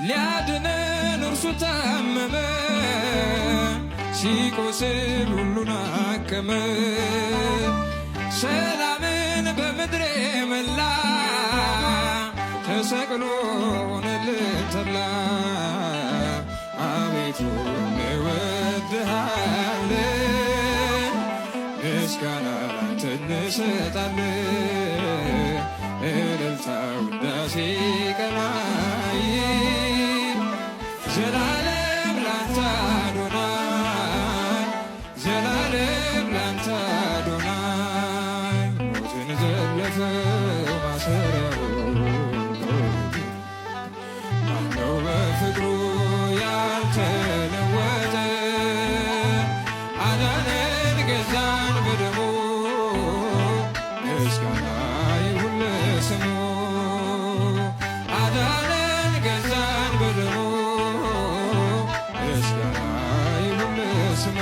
ሊያድነን እርሱ ታመመ ሲቆስል ሁሉን አከመ ሰላምን በምድር መላ ተሰቅሎ ሆነልን ተድላ አቤቱ እንወድሃለን ምስጋና ላንተ እንሰጣለን እልልታ ውዳሴ ቀናይ ዘላለም ላንተ አዶናይ ዘላለም ላንተ አዶናይ ሞትን ዘለፈው ማሰሪያው ማነው በፍቅሩ ያልተለወጠ አዳነን ገዛን በደሙ ምስጋና ይሁን ለስሙ አዳነን ገዛን በደሙ ምስጋና ይሁን ለስሙ